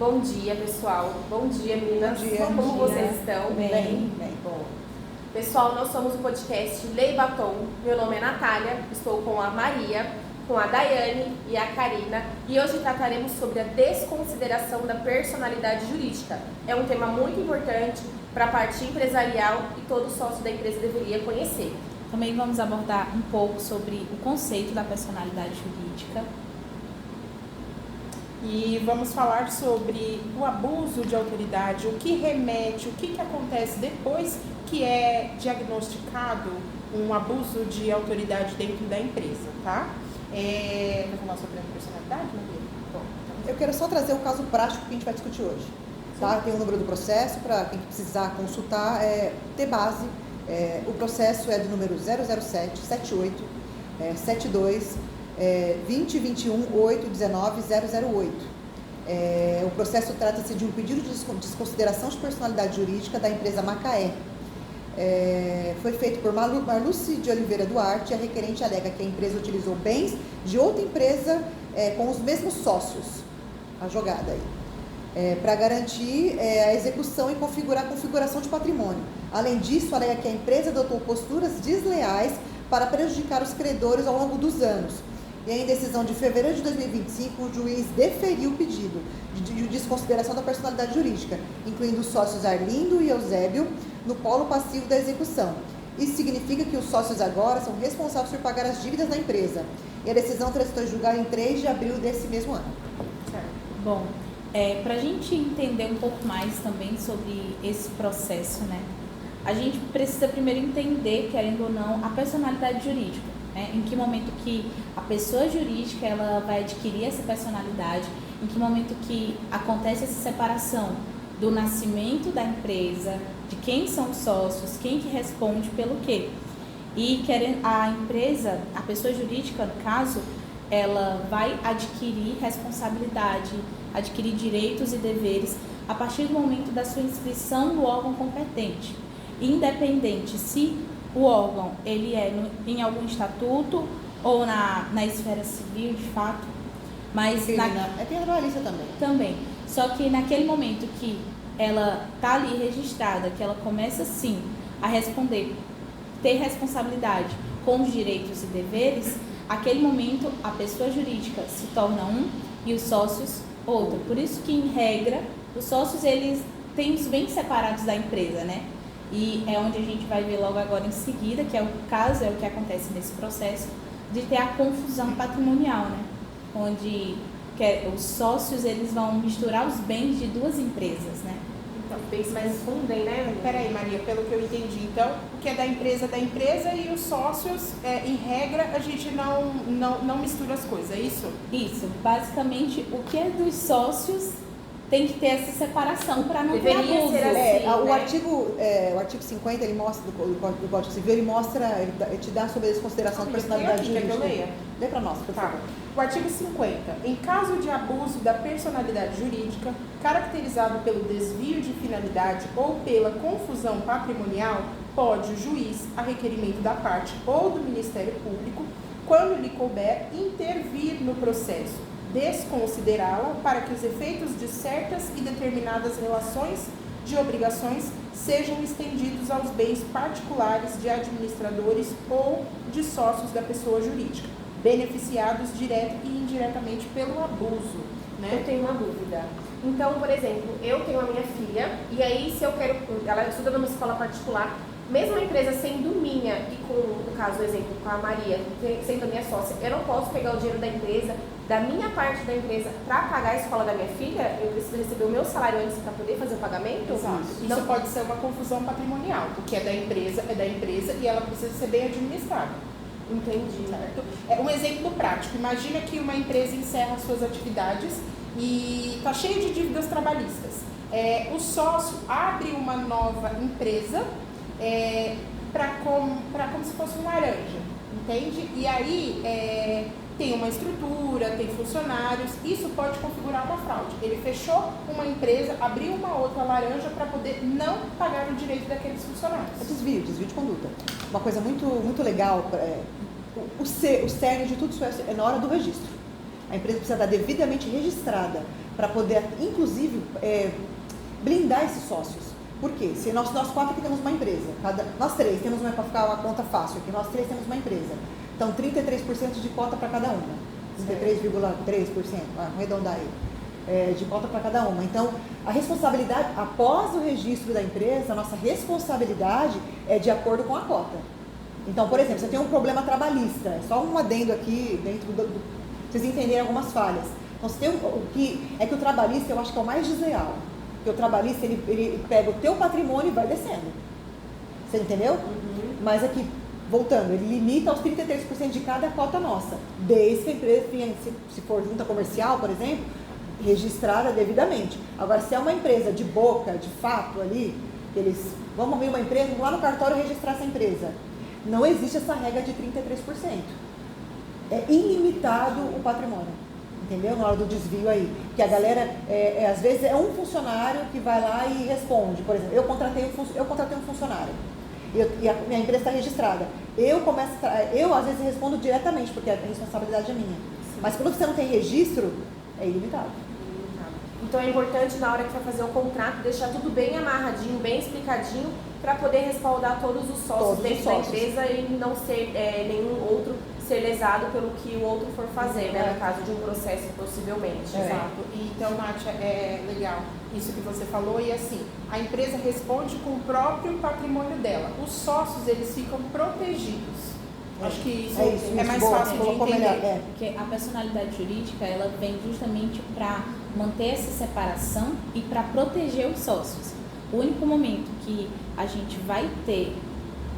Bom dia, pessoal. Bom dia, meninas. Bom dia. Como Bom dia. vocês estão? Bem. Bom. Pessoal, nós somos o podcast Lei Batom. Meu nome é Natália, estou com a Maria, com a Daiane e a Karina. E hoje trataremos sobre a desconsideração da personalidade jurídica. É um tema muito importante para a parte empresarial e todo sócio da empresa deveria conhecer. Também vamos abordar um pouco sobre o conceito da personalidade jurídica. E vamos falar sobre o abuso de autoridade, o que remete, o que acontece depois que é diagnosticado um abuso de autoridade dentro da empresa, tá? Vamos falar sobre a personalidade, Maria? Bom, eu quero só trazer o caso prático que a gente vai discutir hoje, tá? Tem o número do processo para quem precisar consultar, ter base. O processo é do número 007 78 72 20 21 8 19 008. O processo trata-se de um pedido de desconsideração de personalidade jurídica da empresa Macaé. Foi feito por Marluce de Oliveira Duarte. A requerente alega que a empresa utilizou bens de outra empresa com os mesmos sócios, a jogada aí, para garantir a execução e configurar a configuração de patrimônio. Além disso, alega que a empresa adotou posturas desleais para prejudicar os credores ao longo dos anos. E em decisão de fevereiro de 2025, o juiz deferiu o pedido de desconsideração da personalidade jurídica, incluindo os sócios Arlindo e Eusébio, no polo passivo da execução. Isso significa que os sócios agora são responsáveis por pagar as dívidas da empresa. E a decisão transitou em julgado em 3 de abril desse mesmo ano. Bom, para a gente entender um pouco mais também sobre esse processo, né? A gente precisa primeiro entender, querendo ou não, a personalidade jurídica. Em que momento que a pessoa jurídica ela vai adquirir essa personalidade, em que momento que acontece essa separação do nascimento da empresa, de quem são os sócios, quem que responde pelo quê. E a empresa, a pessoa jurídica, no caso, ela vai adquirir responsabilidade, adquirir direitos e deveres a partir do momento da sua inscrição no órgão competente, independente se o órgão ele em algum estatuto ou na esfera civil, de fato, mas tem a trabalhista também. Também. Só que naquele momento que ela está ali registrada, que ela começa sim a responder, ter responsabilidade com os direitos e deveres, aquele momento a pessoa jurídica se torna um e os sócios outro. Por isso que, em regra, os sócios eles têm os bens separados da empresa, né? E é onde a gente vai ver logo agora em seguida, que é o caso, é o que acontece nesse processo, de ter a confusão patrimonial, né? Onde os sócios eles vão misturar os bens de duas empresas, né? Então, os bens mais fundem, né? Peraí, Maria, pelo que eu entendi, então, o que é da empresa e os sócios, em regra, a gente não mistura as coisas, é isso? Isso, basicamente, o que é dos sócios tem que ter essa separação para não ter abuso. Ser assim, o artigo 50, ele mostra do Código Civil, ele te dá sobre a desconsideração da personalidade jurídica. Quer que eu leia? Lê para nós, por favor. O artigo 50. Em caso de abuso da personalidade jurídica, caracterizado pelo desvio de finalidade ou pela confusão patrimonial, pode o juiz, a requerimento da parte ou do Ministério Público, quando lhe couber, intervir no processo, desconsiderá-la para que os efeitos de certas e determinadas relações de obrigações sejam estendidos aos bens particulares de administradores ou de sócios da pessoa jurídica, beneficiados direta e indiretamente pelo abuso, né? Eu tenho uma dúvida. Então, por exemplo, eu tenho a minha filha, e aí se eu quero, ela estuda numa escola particular, mesmo a empresa sendo minha, e com, no caso, o exemplo, com a Maria, sendo a minha sócia, eu não posso pegar o dinheiro da empresa, da minha parte da empresa, para pagar a escola da minha filha? Eu preciso receber o meu salário antes para poder fazer o pagamento? Exato. Isso pode ser uma confusão patrimonial, porque é da empresa e ela precisa ser bem administrada. Entendi. Certo? Um exemplo prático. Imagina que uma empresa encerra suas atividades e está cheia de dívidas trabalhistas. O sócio abre uma nova empresa como se fosse um laranja, entende? E aí tem uma estrutura, tem funcionários, isso pode configurar uma fraude. Ele fechou uma empresa, abriu uma outra laranja para poder não pagar o direito daqueles funcionários. Desvio de conduta. Uma coisa muito legal, o cerne de tudo isso é na hora do registro. A empresa precisa estar devidamente registrada para poder, inclusive, blindar esses sócios. Por quê? Se nós 4 aqui temos uma empresa, nós 3 temos uma, para ficar uma conta fácil aqui, nós 3 temos uma empresa. Então, 33% de cota para cada uma. 33,3%, arredondar aí, de cota para cada uma. Então, a responsabilidade, após o registro da empresa, a nossa responsabilidade é de acordo com a cota. Então, por exemplo, você tem um problema trabalhista, é só um adendo aqui, dentro vocês entenderem algumas falhas. Então, você tem o que o trabalhista, eu acho que é o mais desleal. Porque o trabalhista, ele pega o teu patrimônio e vai descendo. Você entendeu? Uhum. Mas aqui, voltando, ele limita aos 33% de cada cota nossa. Desde que a empresa tenha, se for junta comercial, por exemplo, registrada devidamente. Agora, se é uma empresa de boca, de fato ali, vamos abrir uma empresa, vamos lá no cartório registrar essa empresa. Não existe essa regra de 33%. É ilimitado o patrimônio. Entendeu? Na hora do desvio aí. Que a galera, às vezes, é um funcionário que vai lá e responde. Por exemplo, eu contratei um funcionário. E a minha empresa está registrada. Eu, às vezes, respondo diretamente, porque a responsabilidade é minha. Sim. Mas quando você não tem registro, é ilimitado. Então, é importante, na hora que vai fazer o contrato, deixar tudo bem amarradinho, bem explicadinho, para poder respaldar todos os sócios dentro da empresa e não ser nenhum outro ser lesado pelo que o outro for fazer, né? No caso de um processo, possivelmente. Exato. E, então, Nátia, é legal isso que você falou. E assim, a empresa responde com o próprio patrimônio dela. Os sócios, eles ficam protegidos. Acho que isso é mais fácil de entender. Porque a personalidade jurídica, ela vem justamente para manter essa separação e para proteger os sócios. O único momento que a gente vai ter,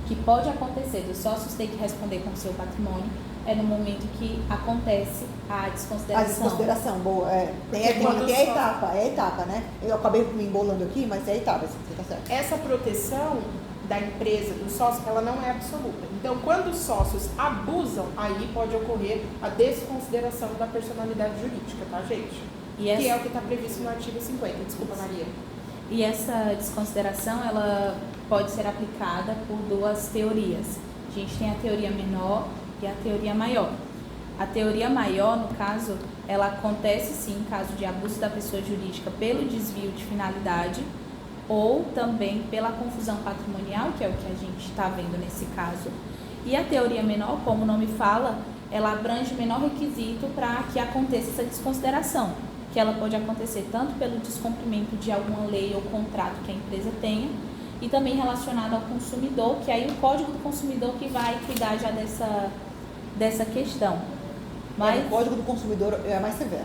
que pode acontecer dos sócios ter que responder com o seu patrimônio, é no momento que acontece a desconsideração. A desconsideração, boa. Tem a etapa, né? Eu acabei me embolando aqui, mas é a etapa, você tá certo. Essa proteção da empresa, do sócio, ela não é absoluta. Então, quando os sócios abusam, aí pode ocorrer a desconsideração da personalidade jurídica, tá, gente? Que é o que está previsto no artigo 50. Desculpa, Maria. E essa desconsideração, ela pode ser aplicada por 2 teorias. A gente tem a teoria menor e a teoria maior. A teoria maior, no caso, ela acontece sim em caso de abuso da pessoa jurídica pelo desvio de finalidade ou também pela confusão patrimonial, que é o que a gente está vendo nesse caso. E a teoria menor, como o nome fala, ela abrange o menor requisito para que aconteça essa desconsideração, que ela pode acontecer tanto pelo descumprimento de alguma lei ou contrato que a empresa tenha, e também relacionado ao consumidor, que aí o Código do Consumidor que vai cuidar já dessa questão. Mas o Código do Consumidor é mais severo,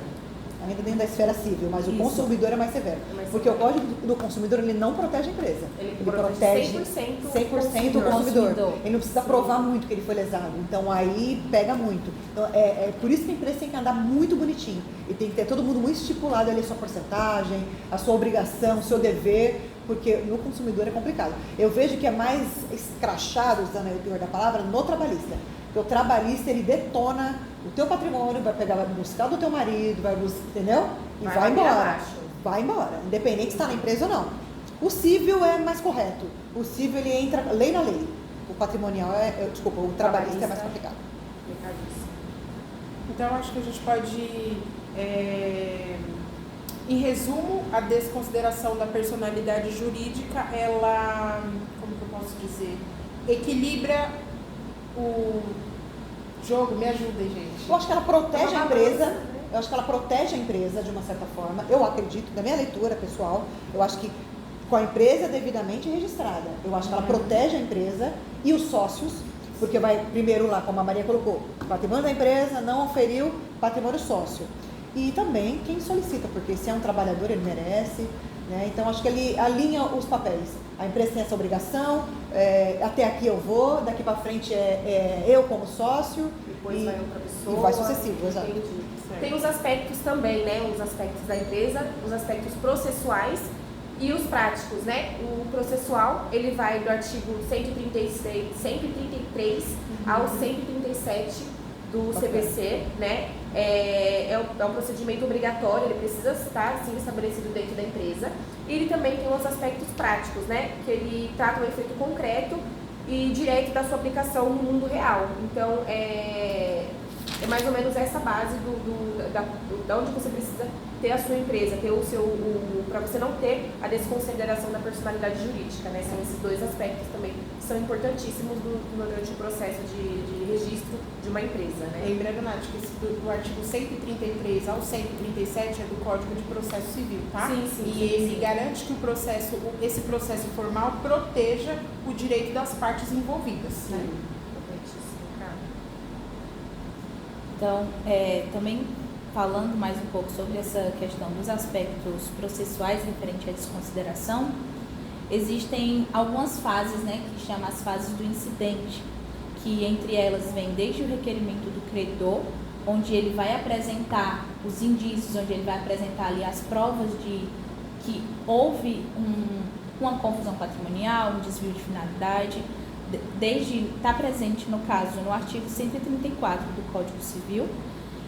ainda dentro da esfera civil, mas o consumidor é mais severo. Porque o Código do Consumidor, ele não protege a empresa. Ele protege 100% o consumidor. Ele não precisa provar muito que ele foi lesado. Então, aí pega muito. Então, é por isso que a empresa tem que andar muito bonitinho. E tem que ter todo mundo muito estipulado ali a sua porcentagem, a sua obrigação, o seu dever, porque no consumidor é complicado. Eu vejo que é mais escrachado, usando o teor da palavra, no trabalhista. Porque o trabalhista, ele detona o teu patrimônio, vai buscar do teu marido, vai buscar, entendeu? E vai embora. Vai embora, independente se está na empresa ou não. O civil é mais correto. O civil, ele entra lei na lei. O patrimonial o trabalhista é mais complicado. Então, acho que a gente pode, em resumo, a desconsideração da personalidade jurídica, ela, como que eu posso dizer, equilibra o jogo. Me ajudem, gente. Eu acho que ela protege a empresa. Eu acho que ela protege a empresa de uma certa forma. Eu acredito, na minha leitura pessoal, eu acho que com a empresa devidamente registrada, eu acho que ela protege a empresa e os sócios, porque vai primeiro lá, como a Maria colocou, patrimônio da empresa não oferiu patrimônio sócio. E também quem solicita, porque se é um trabalhador, ele merece, né? Então acho que ele alinha os papéis. A empresa tem essa obrigação, até aqui eu vou, daqui para frente eu como sócio, depois vai outra pessoa. E vai sucessivo, exato. Tem os aspectos também, né? Os aspectos da empresa, os aspectos processuais e os práticos, né? O processual, ele vai do artigo 133 ao 137 do CPC, né? É um procedimento obrigatório, ele precisa estar, assim, estabelecido dentro da empresa. E ele também tem os aspectos práticos, né? Que ele trata o efeito concreto e direto da sua aplicação no mundo real. Então, É mais ou menos essa base da onde você precisa ter a sua empresa, ter para você não ter a desconsideração da personalidade jurídica, né? São esses dois aspectos também que são importantíssimos durante o processo de registro de uma empresa, né? Lembrando, Nath, que do artigo 133 ao 137 é do Código de Processo Civil, tá? Sim. E ele garante que esse processo formal proteja o direito das partes envolvidas, né? Importantíssimo, cara. Então, também falando mais um pouco sobre essa questão dos aspectos processuais referente à desconsideração, existem algumas fases, né, que chamam as fases do incidente, que entre elas vem desde o requerimento do credor, onde ele vai apresentar os indícios, onde ele vai apresentar ali as provas de que houve uma confusão patrimonial, um desvio de finalidade, está presente no caso no artigo 134 do Código Civil.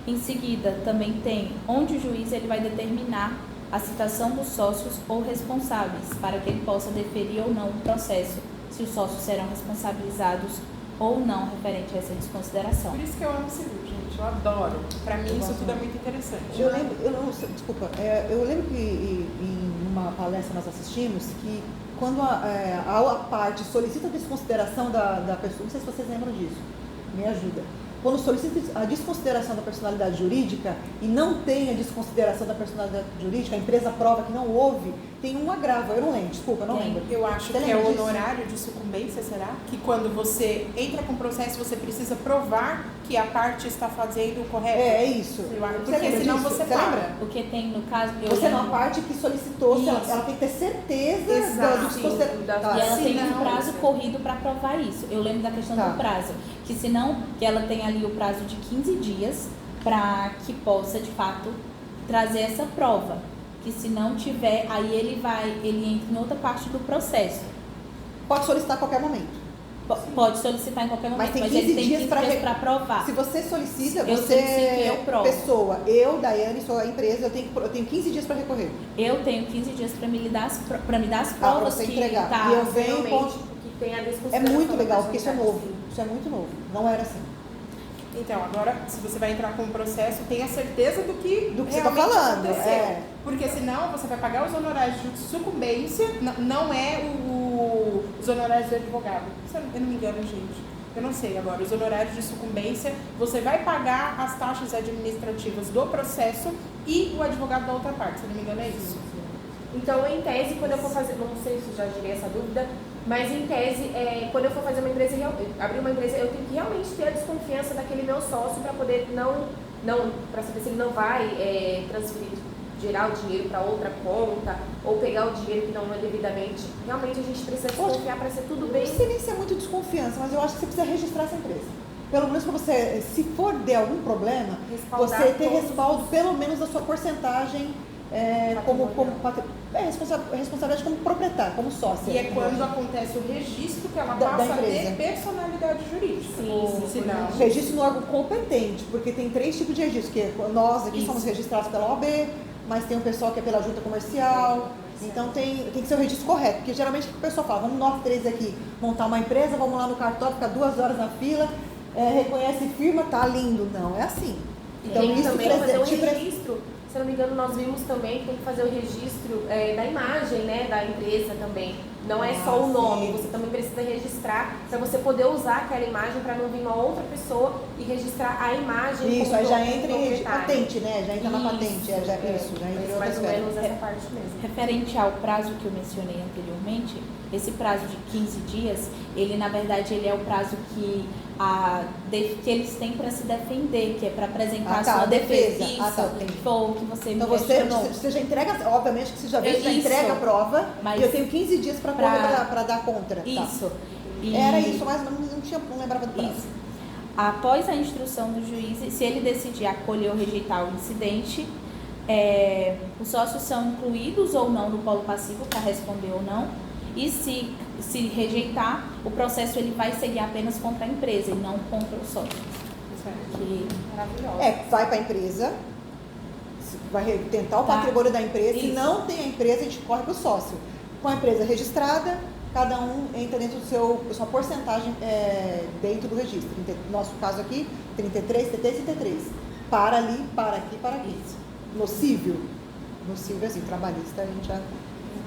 Em seguida, também tem onde o juiz ele vai determinar a citação dos sócios ou responsáveis para que ele possa deferir ou não o processo, se os sócios serão responsabilizados ou não referente a essa desconsideração. Por isso que eu amo civil, gente. Eu adoro. Para mim, isso tudo é muito interessante. Eu lembro que em uma palestra nós assistimos que quando a parte solicita a desconsideração da pessoa, não sei se vocês lembram disso, me ajuda. Quando solicita a desconsideração da personalidade jurídica e não tem a desconsideração da personalidade jurídica, a empresa prova que não houve, tem um agravo. Eu não lembro, desculpa, não lembro. Eu acho Você que é o lembra disso? honorário de sucumbência, será? Que quando você entra com o processo, você precisa provar que a parte está fazendo o correto. É isso. Porque senão disso? você lembra? paga. O que tem no caso... Você não, a parte que solicitou, ela tem que ter certeza Exato. da desconsideração. E ela tem um Senão- prazo corrido para provar isso. Eu lembro da questão Tá. do prazo. Que senão, que ela tem ali o prazo de 15 dias para que possa, de fato, trazer essa prova. Que se não tiver, aí ele entra em outra parte do processo. Pode solicitar a qualquer momento. Pode solicitar em qualquer momento, Mas tem mas 15 ele tem dias 15 pra dias re- para provar. Se você solicita, Eu você solicito e eu provo. pessoa, eu, Daiane, sou a empresa, eu tenho 15 dias para recorrer. Eu tenho 15 dias para me dar as Pra provas você que entregar. tá. E eu venho Realmente, ponto. que tem a É desconsideração muito da legal, porque isso é personalidade. novo. Isso é muito novo. Não era assim. Então, agora, se você vai entrar com o processo, tenha certeza do que Do que você tá realmente falando, aconteceu. é. Porque senão você vai pagar os honorários de sucumbência, não é os honorários do advogado. Se eu não me engano, gente. Eu não sei agora. Os honorários de sucumbência, você vai pagar as taxas administrativas do processo e o advogado da outra parte. Se eu não me engano, é isso. Então, em tese, quando eu for fazer, não sei se já direi essa dúvida, mas em tese, quando eu for fazer uma empresa, abrir uma empresa, eu tenho que realmente ter a desconfiança daquele meu sócio para poder para saber se ele não vai transferir, gerar o dinheiro para outra conta ou pegar o dinheiro que não é devidamente. Realmente a gente precisa desconfiar para ser tudo bem. Não sei nem se é muito desconfiança, mas eu acho que você precisa registrar essa empresa. Pelo menos para você, se for der algum problema, Respaldar você ter todos. respaldo pelo menos da sua porcentagem responsabilidade como proprietário, como sócia. E é quando acontece o registro que ela Da passa a empresa. ter personalidade jurídica. Sim, Se não, Registro no órgão competente, porque tem 3 tipos de registro, que nós aqui somos registrados pela OAB, mas tem um pessoal que é pela junta comercial, então tem que ser o registro correto, porque geralmente o pessoal fala, vamos nós 3 aqui montar uma empresa, vamos lá no cartório, ficar 2 horas na fila, reconhece firma, tá lindo. Não, é assim. Então Tem que isso também fazer o te registro, se eu não me engano, nós vimos também que tem que fazer o registro da imagem, né, da empresa também. Não é só o nome, sim. você também precisa registrar para você poder usar aquela imagem para não vir uma outra pessoa e registrar a imagem. Isso, como aí já entra em proprietário. patente, né? Já entra na Isso, patente, já entra em mais ou outra menos esfera. essa parte mesmo. Referente ao prazo que eu mencionei anteriormente, esse prazo de 15 dias, ele na verdade ele é o prazo que eles têm para se defender, que é para apresentar a sua defesa. Isso, entendi. foi o que você Então me questionou. você já entrega, obviamente que você já vê, já Isso. entrega a prova, Mas e eu tenho 15 dias para dar contra. Tá. Isso. E- Era isso, mas não lembrava do prazo. Isso. Após a instrução do juiz, se ele decidir acolher ou rejeitar o incidente, os sócios são incluídos ou não no polo passivo para responder ou não. E se rejeitar, o processo ele vai seguir apenas contra a empresa e não contra o sócio. Que Maravilhosa. Vai para a empresa, vai tentar o Tá. patrimônio da empresa, se Isso. não tem a empresa, a gente corre para o sócio. Com a empresa registrada, cada um entra dentro da sua porcentagem dentro do registro. No nosso caso aqui, 33, 33 e 33. Para ali, para aqui, para aqui. Nocível assim, trabalhista, a gente já...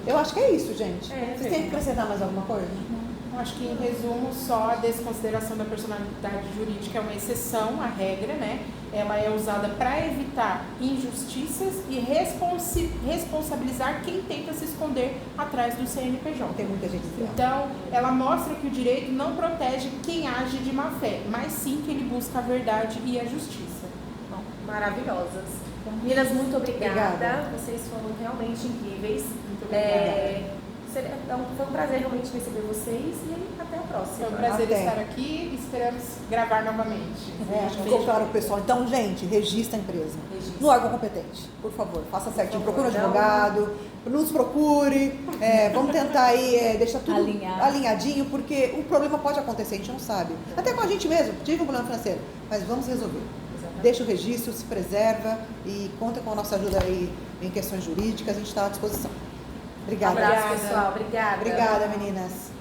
Eu acho que é isso, gente. Vocês têm que acrescentar mais alguma coisa? Eu acho que, em resumo, só a desconsideração da personalidade jurídica é uma exceção à regra, né? Ela é usada para evitar injustiças e responsabilizar quem tenta se esconder atrás do CNPJ. Tem muita gente dizendo. Então, ela mostra que o direito não protege quem age de má fé, mas sim que ele busca a verdade e a justiça. Bom, maravilhosas. Meninas, muito obrigada. Obrigada. Vocês foram realmente incríveis. Muito obrigada. Foi um prazer realmente receber vocês e até a próxima. Foi um prazer Até. estar aqui e esperamos gravar novamente. Acho que ficou claro, pessoal. Então, gente, registra a empresa. Registra. No órgão competente, por favor, faça certinho. Por favor, Procure um advogado, nos procure. Vamos tentar aí deixar tudo alinhadinho, porque o problema pode acontecer, a gente não sabe. Até com a gente mesmo, tive um problema financeiro, mas vamos resolver. Deixa o registro, se preserva e conta com a nossa ajuda aí em questões jurídicas, a gente está à disposição. Obrigada. Abraço, pessoal. Obrigada. Obrigada, meninas.